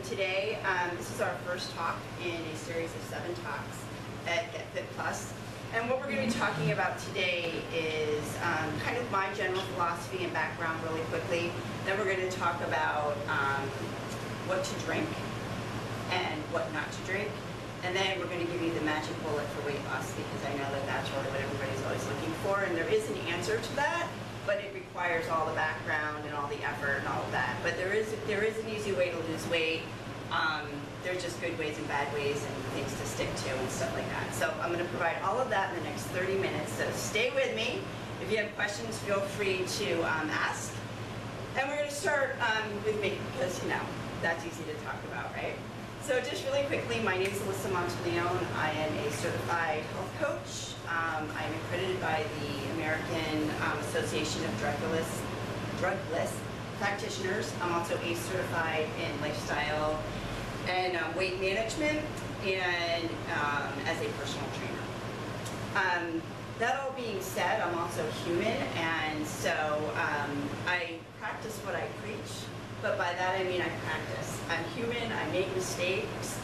today, this is our first talk in a series of 7 talks at Get Fit Plus. And what we're going to be talking about today is kind of my general philosophy and background really quickly. Then we're going to talk about what to drink and what not to drink. And then we're going to give you the magic bullet for weight loss, because I know that that's really what everybody's always looking for. And there is an answer to that, but it requires all the background and all the effort and all of that. But there is an easy way to lose weight. There's just good ways and bad ways and things to stick to and stuff like that. So I'm going to provide all of that in the next 30 minutes. So stay with me. If you have questions, feel free to ask. And we're going to start with me, because, you know, that's easy to talk about, right? So just really quickly, my name is Alyssa. I am a certified health coach. I'm accredited by the American Association of Drugless Practitioners. I'm also ACE certified in lifestyle and weight management, and as a personal trainer. That all being said, I'm also human, and so I practice what I preach, but by that I mean I practice. I'm human, I make mistakes.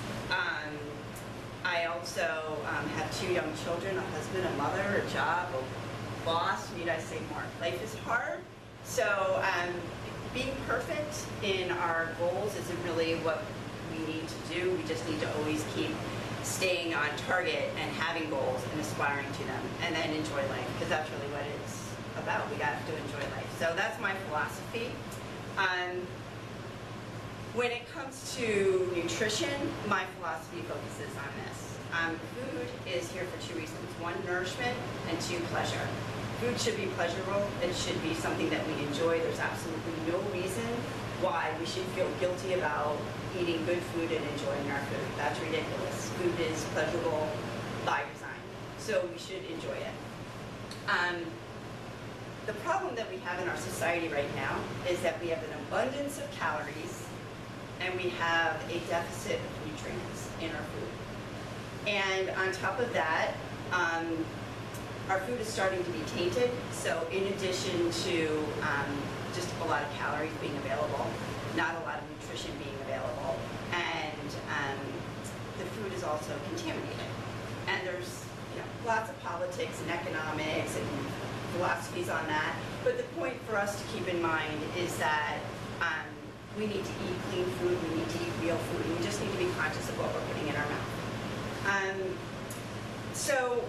I also have 2 young children, a husband, a mother, a job, a boss. Need I say more? Life is hard. So being perfect in our goals isn't really what we need to do. We just need to always keep staying on target and having goals and aspiring to them, and then enjoy life, because that's really what it's about. We have to enjoy life. So that's my philosophy. When it comes to nutrition, my philosophy focuses on this. Food is here for 2 reasons. 1, nourishment, and 2, pleasure. Food should be pleasurable. It should be something that we enjoy. There's absolutely no reason why we should feel guilty about eating good food and enjoying our food. That's ridiculous. Food is pleasurable by design, so we should enjoy it. The problem that we have in our society right now is that we have an abundance of calories and we have a deficit of nutrients in our food. And on top of that, our food is starting to be tainted. So in addition to just a lot of calories being available, not a lot of nutrition being available, and the food is also contaminated. And there's lots of politics and economics and philosophies on that. But the point for us to keep in mind is that we need to eat clean food, we need to eat real food, and we just need to be conscious of what we're putting in our mouth. So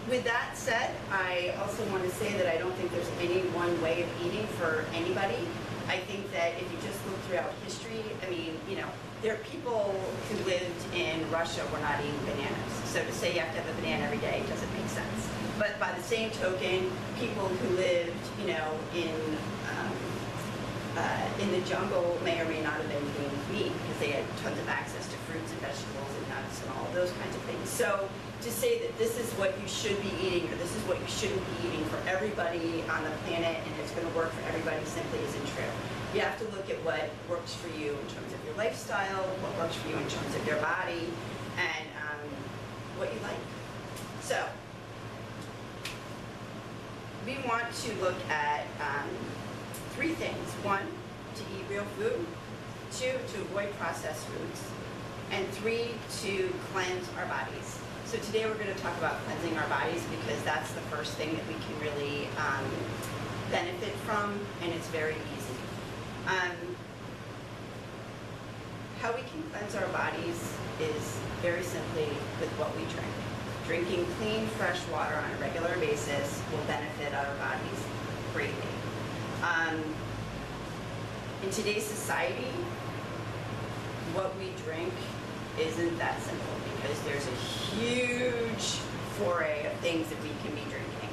with that said, I also want to say that I don't think there's any one way of eating for anybody. I think that if you just look throughout history, I mean, there are people who lived in Russia were not eating bananas. So to say you have to have a banana every day doesn't make sense. But by the same token, people who lived, in the jungle may or may not have been eating meat, because they had tons of access to fruits and vegetables and nuts and all of those kinds of things. So to say that this is what you should be eating or this is what you shouldn't be eating for everybody on the planet and it's going to work for everybody simply isn't true. You have to look at what works for you in terms of your lifestyle, what works for you in terms of your body, and what you like. So we want to look at 3 things. 1, to eat real food. 2, to avoid processed foods. And 3, to cleanse our bodies. So today we're going to talk about cleansing our bodies, because that's the first thing that we can really benefit from, and it's very easy. How we can cleanse our bodies is very simply with what we drink. Drinking clean, fresh water on a regular basis will benefit our bodies greatly. In today's society, what we drink isn't that simple, because there's a huge foray of things that we can be drinking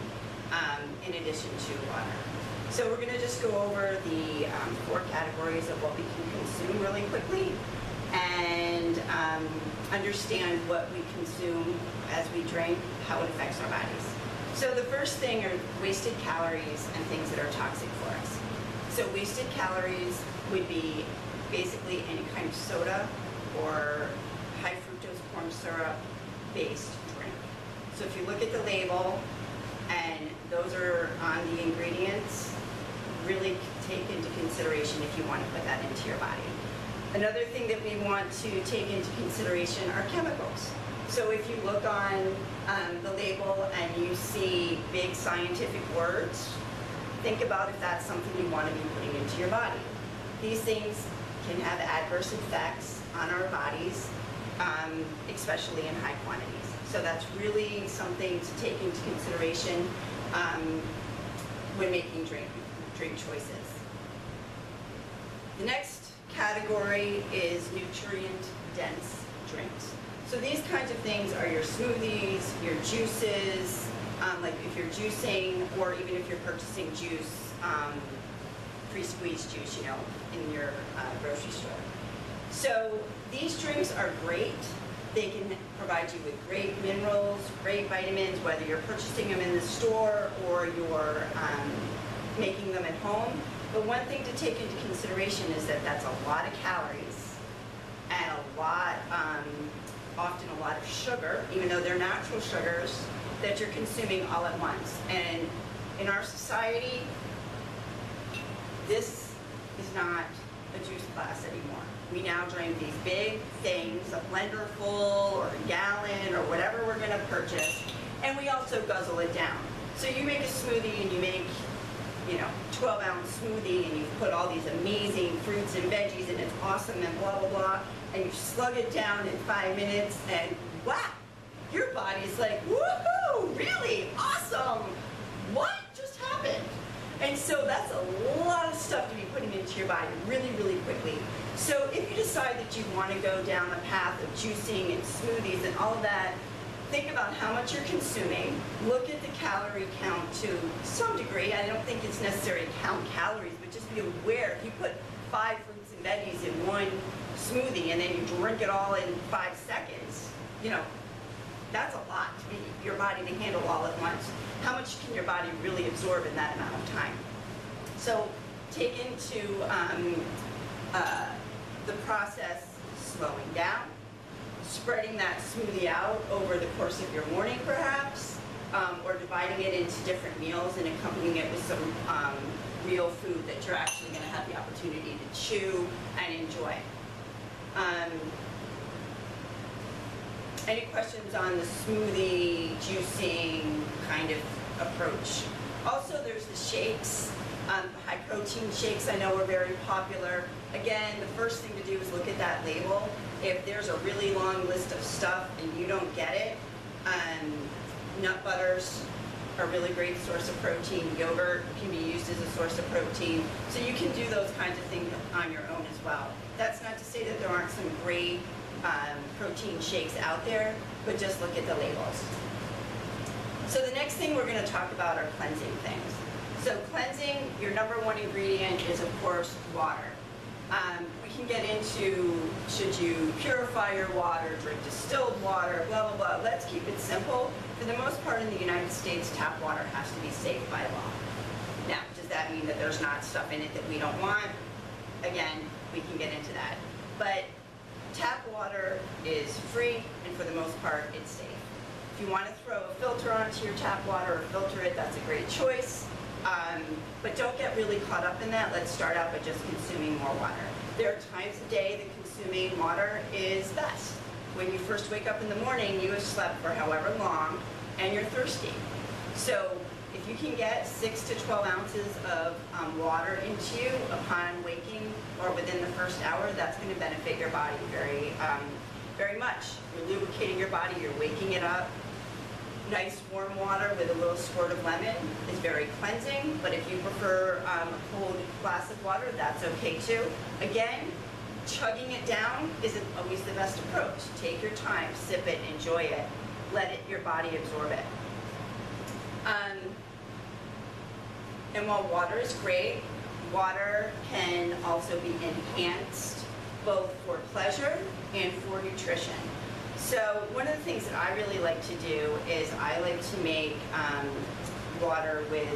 in addition to water. So we're going to just go over the 4 categories of what we can consume really quickly, and understand what we consume as we drink, how it affects our bodies. So the first thing are wasted calories and things that are toxic for us. So wasted calories would be basically any kind of soda or high fructose corn syrup based drink. So if you look at the label and those are on the ingredients, really take into consideration if you want to put that into your body. Another thing that we want to take into consideration are chemicals. So if you look on the label and you see big scientific words, think about if that's something you want to be putting into your body. These things can have adverse effects on our bodies, especially in high quantities. So that's really something to take into consideration when making drink choices. The next category is nutrient-dense drinks. So these kinds of things are your smoothies, your juices, like if you're juicing, or even if you're purchasing juice, pre-squeezed juice, in your grocery store. So these drinks are great. They can provide you with great minerals, great vitamins, whether you're purchasing them in the store or you're making them at home. But one thing to take into consideration is that that's a lot of calories and often a lot of sugar, even though they're natural sugars, that you're consuming all at once. And in our society, this is not a juice class anymore. We now drink these big things, a blender full or a gallon or whatever we're going to purchase, and we also guzzle it down. So you make a smoothie and you make 12-ounce smoothie and you put all these amazing fruits and veggies and it's awesome and blah, blah, blah, and you slug it down in 5 minutes and wow, your body's like, woohoo, really awesome. What just happened? And so that's a lot of stuff to be putting into your body really, really quickly. So if you decide that you want to go down the path of juicing and smoothies and all of that, think about how much you're consuming. Look at the calorie count to some degree. I don't think it's necessary to count calories, but just be aware. If you put 5 fruits and veggies in one smoothie and then you drink it all in 5 seconds, that's a lot to be your body to handle all at once. How much can your body really absorb in that amount of time? So take into the process slowing down, spreading that smoothie out over the course of your morning perhaps, or dividing it into different meals and accompanying it with some real food that you're actually going to have the opportunity to chew and enjoy. Any questions on the smoothie juicing kind of approach? Also, there's the shakes. High protein shakes I know are very popular. Again, the first thing to do is look at that label. If there's a really long list of stuff and you don't get it, nut butters are a really great source of protein. Yogurt can be used as a source of protein. So you can do those kinds of things on your own as well. That's not to say that there aren't some great protein shakes out there, but just look at the labels. So the next thing we're going to talk about are cleansing things. So cleansing, your number one ingredient is, of course, water. We can get into, should you purify your water, drink distilled water, blah, blah, blah. Let's keep it simple. For the most part in the United States, tap water has to be safe by law. Now, does that mean that there's not stuff in it that we don't want? Again, we can get into that. But tap water is free, and for the most part, it's safe. If you want to throw a filter onto your tap water or filter it, that's a great choice. But don't get really caught up in that. Let's start out by just consuming more water. There are times of day that consuming water is best. When you first wake up in the morning, you have slept for however long, and you're thirsty. So if you can get 6 to 12 ounces of water into you upon waking or within the first hour, that's going to benefit your body very, very much. You're lubricating your body, you're waking it up. Nice warm water with a little squirt of lemon is very cleansing, but if you prefer a cold glass of water, that's okay too. Again, chugging it down isn't always the best approach. Take your time, sip it, enjoy it, let your body absorb it. And while water is great, water can also be enhanced both for pleasure and for nutrition. So one of the things that I really like to do is I like to make water with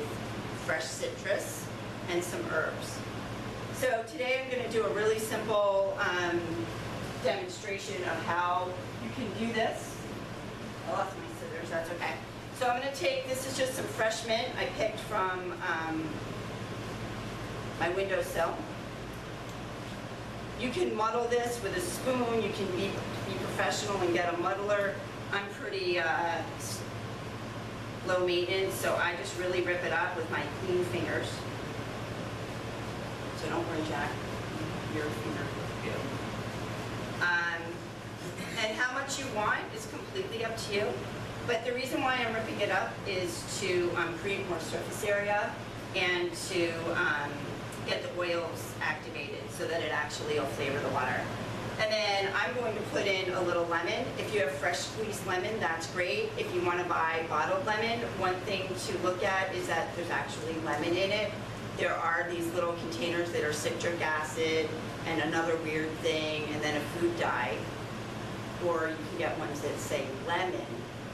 fresh citrus and some herbs. So today I'm going to do a really simple demonstration of how you can do this. I lost my scissors, that's okay. So I'm going to take, this is just some fresh mint I picked from my windowsill. You can muddle this with a spoon. You can be professional and get a muddler. I'm pretty low maintenance, so I just really rip it up with my clean fingers. So don't worry, Jack, your finger. And how much you want is completely up to you. But the reason why I'm ripping it up is to create more surface area and to get the oils activated so that it actually will flavor the water. And then I'm going to put in a little lemon. If you have fresh squeezed lemon, that's great. If you want to buy bottled lemon, one thing to look at is that there's actually lemon in it. There are these little containers that are citric acid and another weird thing, and then a food dye. Or you can get ones that say lemon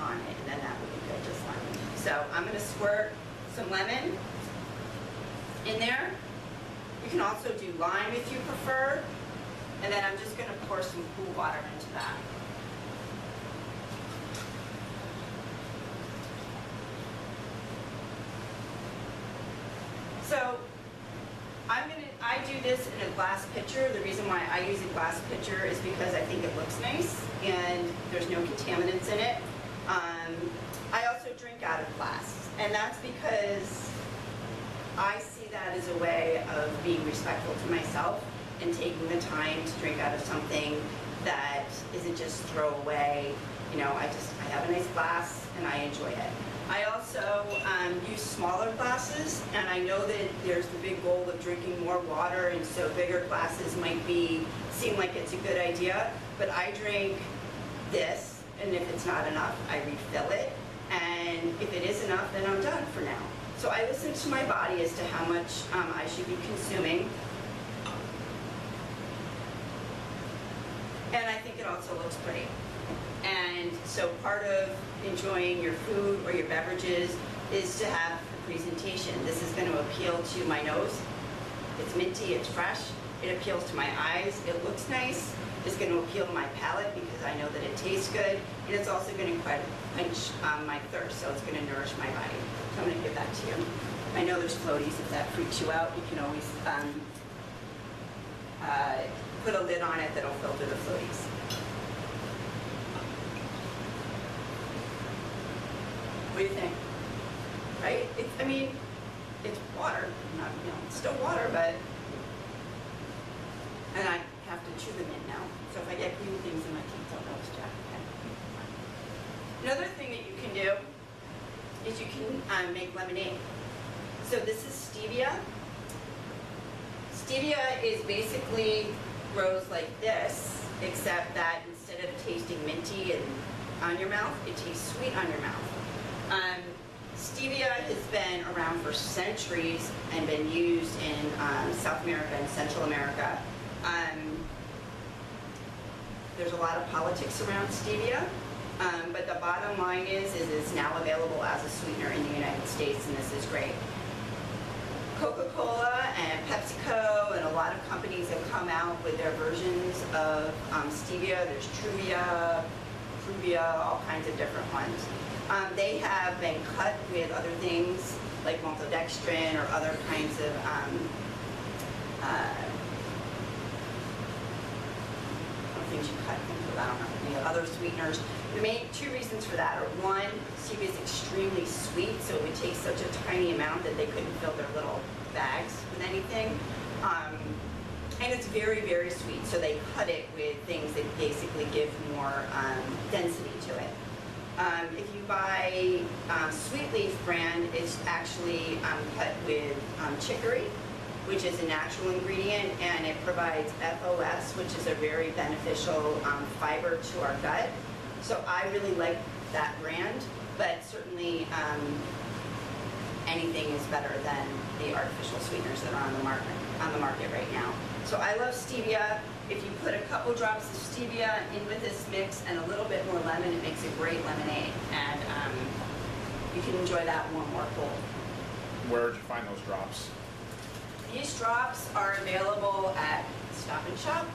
on it, and then that would be good, just lemon. So I'm going to squirt some lemon in there. You can also do lime if you prefer. And then I'm just going to pour some cool water into that. So I do this in a glass pitcher. The reason why I use a glass pitcher is because I think it looks nice and there's no contaminants in it. I also drink out of glass, and that's because I see that as a way of being respectful to myself and taking the time to drink out of something that isn't just throw away. You know, I have a nice glass and I enjoy it. I also use smaller glasses, and I know that there's the big goal of drinking more water, and so bigger glasses might seem like it's a good idea, but I drink this, and if it's not enough, I refill it, and if it is enough, then I'm done for now. So I listen to my body as to how much I should be consuming. And I think it also looks pretty. And so part of enjoying your food or your beverages is to have a presentation. This is going to appeal to my nose. It's minty, it's fresh. It appeals to my eyes. It looks nice. It's going to appeal to my palate because I know that it tastes good. And it's also going to quench my thirst, so it's going to nourish my body. So I'm going to give that to you. I know there's floaties. If that freaks you out, you can always put a lid on it that'll filter the floaties. What do you think? Right? It's water. Not, it's still water, but... And I have to chew them in now. So if I get green things in my teeth, I'll know it's Jack. Okay. Another thing that you can do is you can make lemonade. So this is stevia. Stevia is basically grows like this, except that instead of tasting minty and on your mouth, it tastes sweet on your mouth. Stevia has been around for centuries and been used in South America and Central America. There's a lot of politics around stevia, but the bottom line is it's now available as a sweetener in the United States, and this is great. Coca-Cola and PepsiCo and a lot of companies have come out with their versions of stevia. There's Truvia, all kinds of different ones. They have been cut with other things like maltodextrin or other kinds of things you cut things with, I don't know, other sweeteners. The main two reasons for that are, one, stevia is extremely sweet, so it would take such a tiny amount that they couldn't fill their little bags with anything. And it's very, very sweet, so they cut it with things that basically give more density to it. If you buy Sweet Leaf brand, it's actually cut with chicory, which is a natural ingredient, and it provides FOS, which is a very beneficial fiber to our gut. So I really like that brand, but certainly anything is better than the artificial sweeteners that are on the market right now. So I love stevia. If you put a couple drops of stevia in with this mix and a little bit more lemon, it makes a great lemonade, and you can enjoy that warm or cold. Where did you find those drops? These drops are available at Stop and Shop.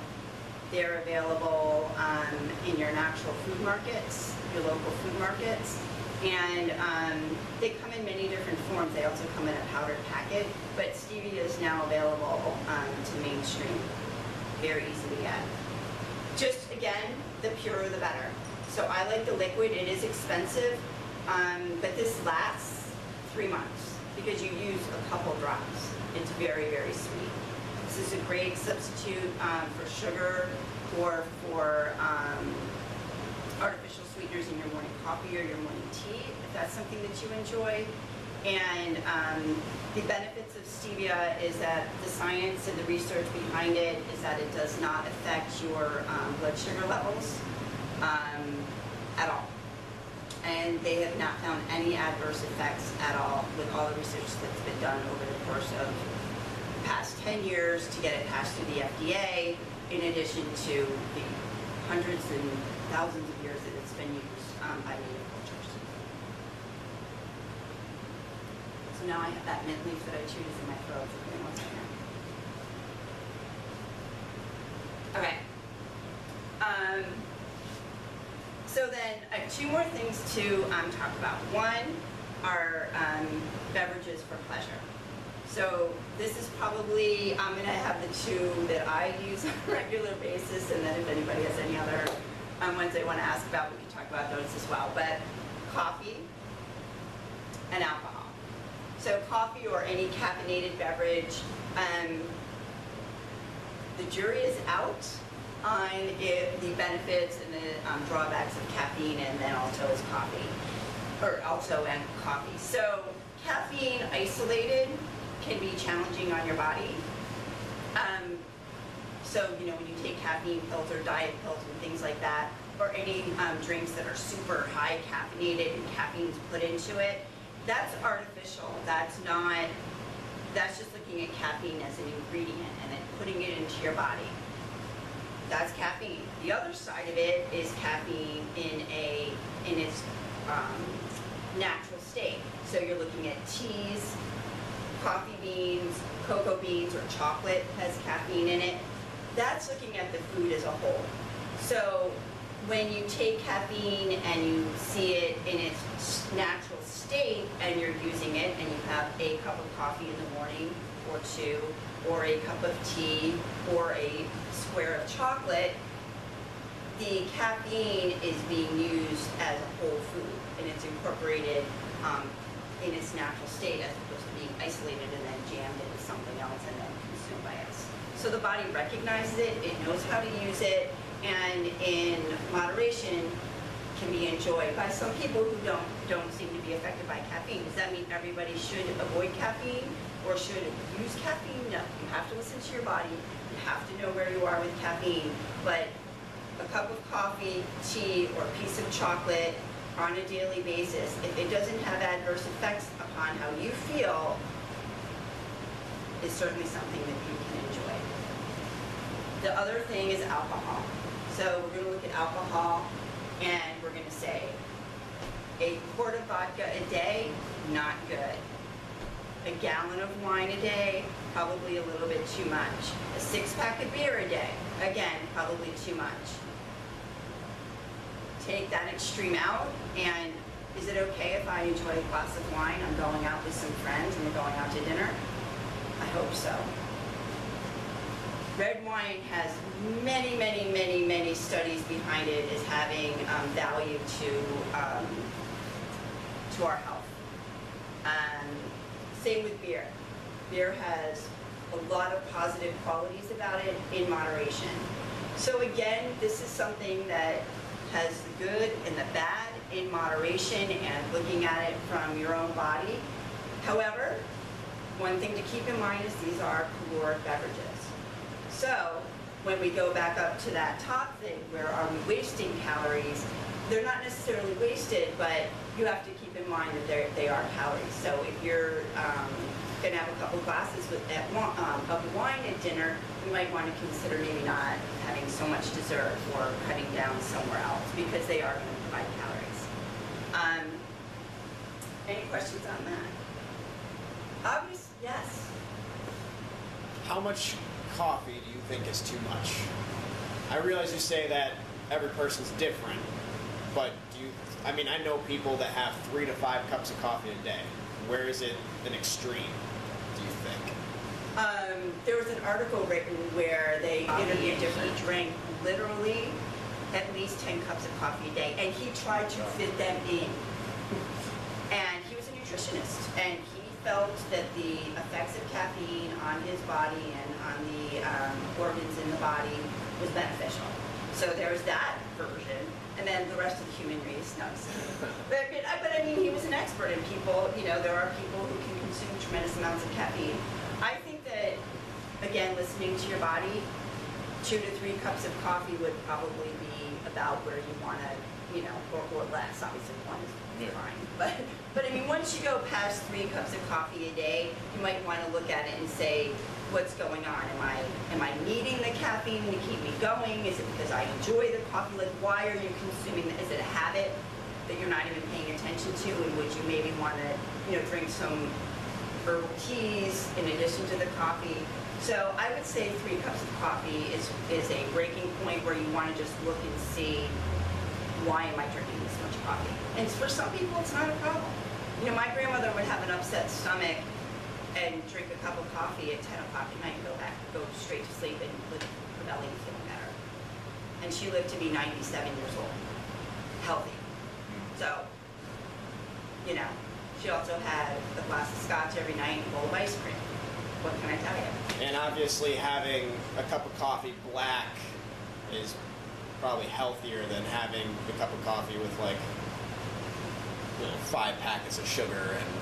They're available in your natural food markets, your local food markets, and they come in many different forms. They also come in a powdered packet, but stevia is now available to mainstream. very easy to get. Just again, the purer the better. So I like the liquid. It is expensive, but this lasts 3 months because you use a couple drops. It's very, very sweet. This is a great substitute for sugar or for artificial sweeteners in your morning coffee or your morning tea, if that's something that you enjoy. And the benefits of stevia is that the science and the research behind it is that it does not affect your blood sugar levels at all. And they have not found any adverse effects at all with all the research that's been done over the course of the past 10 years to get it passed through the FDA, in addition to the hundreds and thousands of years that it's been used by native cultures. So now I have that mint leaf that I chewed is in my throat. So give me 1 second. Okay. So then, 2 more things to talk about. One are beverages for pleasure. So this is probably, I'm going to have the 2 that I use on a regular basis, and then if anybody has any other ones they want to ask about, we can talk about those as well. But coffee and alcohol. So coffee or any caffeinated beverage, the jury is out on if the benefits and the drawbacks of caffeine and then also is coffee, or also and coffee. So caffeine isolated can be challenging on your body. So, you know, when you take caffeine pills or diet pills and things like that, or any drinks that are super high caffeinated and caffeine's put into it, that's artificial. That's not, that's just looking at caffeine as an ingredient and then putting it into your body. That's caffeine. The other side of it is caffeine in its natural state. So you're looking at teas, coffee beans, cocoa beans, or chocolate has caffeine in it. That's looking at the food as a whole. So when you take caffeine and you see it in its natural state and you're using it and you have a cup of coffee in the morning or 2, or a cup of tea, or a square of chocolate, the caffeine is being used as a whole food and it's incorporated in its natural state as opposed to being isolated and then jammed into something else and then consumed by us. So the body recognizes it, it knows how to use it, and in moderation can be enjoyed by some people who don't seem to be affected by caffeine. Does that mean everybody should avoid caffeine or should use caffeine? No, you have to listen to your body. You have to know where you are with caffeine. But a cup of coffee, tea, or a piece of chocolate on a daily basis, if it doesn't have adverse effects upon how you feel, is certainly something that you can enjoy. The other thing is alcohol. So we're going to look at alcohol and we're going to say a quart of vodka a day, not good. A gallon of wine a day, probably a little bit too much. A 6-pack of beer a day, again, probably too much. Take that extreme out, and is it okay if I enjoy a glass of wine? I'm going out with some friends and we're going out to dinner? I hope so. Red wine has many, many, many, many studies behind it as having value to our health. Same with beer. Beer has a lot of positive qualities about it in moderation. So again, this is something that has the good and the bad in moderation and looking at it from your own body. However, one thing to keep in mind is these are caloric beverages. So when we go back up to that top thing, where are we wasting calories? They're not necessarily wasted, but you have to keep in mind that they are calories. So if you're going to have a couple glasses of wine at dinner, you might want to consider maybe not having so much dessert or cutting down somewhere else because they are going to provide calories. Any questions on that? Obviously, yes. How much coffee do you think is too much? I realize you say that every person's different, but I know people that have 3 to 5 cups of coffee a day. Where is it an extreme, do you think? there was an article written where they interviewed different drink literally at least 10 cups of coffee a day, and he tried to fit them in. And he was a nutritionist, and he felt that the effects of caffeine on his body and on the organs in the body was beneficial. So there's that version, and then the rest of the human race knows. But I mean, he was an expert, and people, there are people who can consume tremendous amounts of caffeine. I think that, again, listening to your body, 2 to 3 cups of coffee would probably be about where you want to, or less. Obviously, one is fine. But I mean, once you go past 3 cups of coffee a day, you might want to look at it and say, what's going on? Am I needing the caffeine to keep me going? Is it because I enjoy the coffee? Like, why are you consuming it? Is it a habit that you're not even paying attention to? And would you maybe want to, drink some herbal teas in addition to the coffee? So I would say 3 cups of coffee is a breaking point where you want to just look and see, why am I drinking this much coffee? And for some people, it's not a problem. My grandmother would have an upset stomach and drink a cup of coffee at 10 o'clock at night and go straight to sleep and live her belly feeling better. And she lived to be 97 years old, healthy. So, she also had a glass of scotch every night and a bowl of ice cream. What can I tell you? And obviously having a cup of coffee black is probably healthier than having a cup of coffee with 5 packets of sugar and...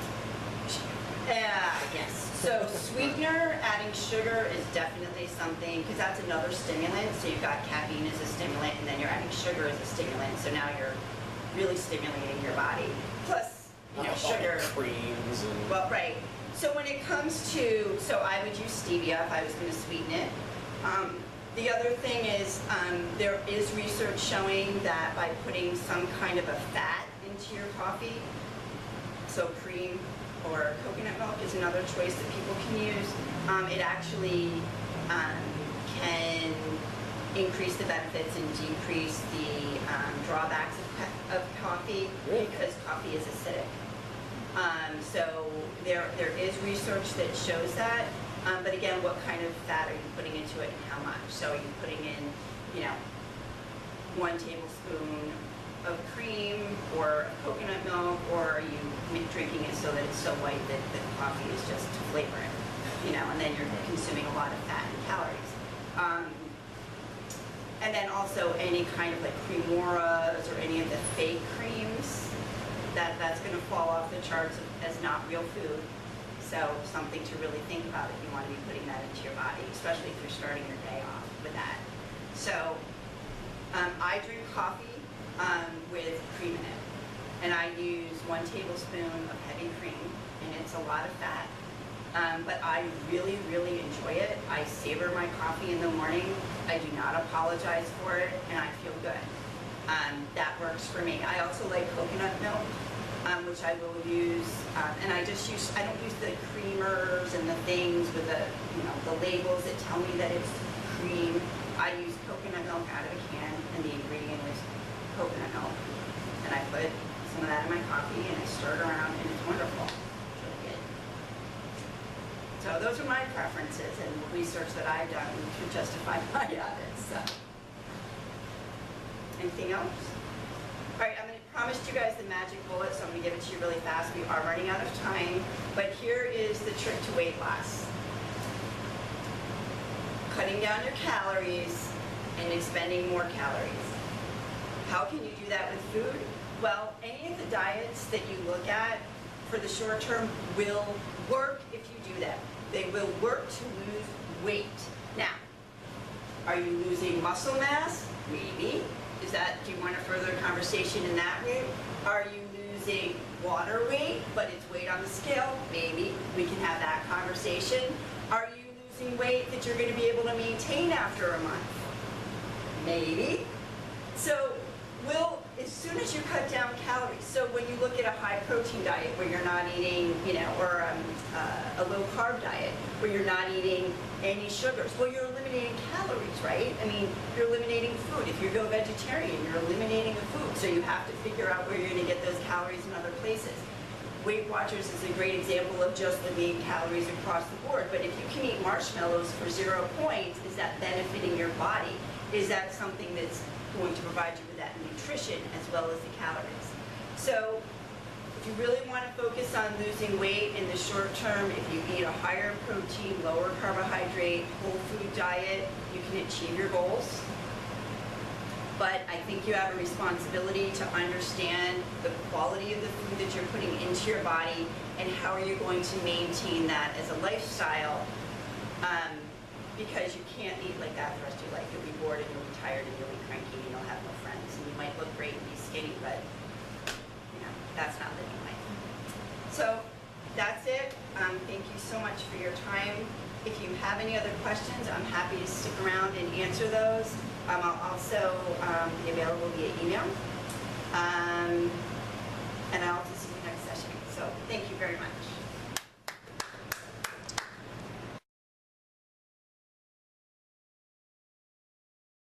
Yes. So sweetener, adding sugar is definitely something, because that's another stimulant. So you've got caffeine as a stimulant, and then you're adding sugar as a stimulant. So now you're really stimulating your body. Plus, sugar. Creams and... Well, right. So when it comes to, I would use stevia if I was going to sweeten it. The other thing is, there is research showing that by putting some kind of a fat into your coffee, so cream or coconut milk is another choice that people can use. It actually can increase the benefits and decrease the drawbacks of coffee, really? Because coffee is acidic. So there is research that shows that. But again, what kind of fat are you putting into it and how much? So are you putting in, 1 tablespoon of cream or coconut milk, or are you drinking it so that it's so white that the coffee is just to flavor it? And then you're consuming a lot of fat and calories. And then also any kind of cremoras or any of the fake creams, that's going to fall off the charts as not real food. So something to really think about if you want to be putting that into your body, especially if you're starting your day off with that. So I drink coffee with cream in it. And I use 1 tablespoon of heavy cream, and it's a lot of fat. But I really, really enjoy it. I savor my coffee in the morning. I do not apologize for it, and I feel good. That works for me. I also like coconut milk, which I will use, and I don't use the creamers and the things with the labels that tell me that it's cream. I use coconut milk out of a can, and the ingredient is coconut milk. And I put some of that in my coffee, and I stir it around, and it's wonderful. It's really good. So those are my preferences and research that I've done to justify my habits. So. Anything else? All right, I'm going to promise you guys the magic bullet, so I'm going to give it to you really fast. We are running out of time, but here is the trick to weight loss. Cutting down your calories and expending more calories. How can you do that with food? Well, any of the diets that you look at for the short term will work if you do them. They will work to lose weight. Now, are you losing muscle mass? Maybe. Do you want a further conversation in that route? Are you losing water weight, but it's weight on the scale? Maybe. We can have that conversation. Are you losing weight that you're going to be able to maintain after a month? Maybe. So, as soon as you cut down calories, so when you look at a high protein diet where you're not eating, or a low carb diet where you're not eating any sugars, well, you're eliminating calories, right? I mean, you're eliminating food. If you go vegetarian, you're eliminating the food. So you have to figure out where you're going to get those calories in other places. Weight Watchers is a great example of just limiting calories across the board. But if you can eat marshmallows for 0 points, is that benefiting your body? Is that something that's going to provide you with that nutrition as well as the calories? So if you really want to focus on losing weight in the short term, if you eat a higher protein, lower carbohydrate, whole food diet, you can achieve your goals. But I think you have a responsibility to understand the quality of the food that you're putting into your body and how are you going to maintain that as a lifestyle, because you can't eat like that for the rest of your life. You'll be bored and you'll be tired and you'll be cranky and you'll have no friends. And you might look great and be skinny, but that's not living life. So that's it. Thank you so much for your time. If you have any other questions, I'm happy to stick around and answer those. I'll also be available via email. And I'll see you next session. So thank you very much.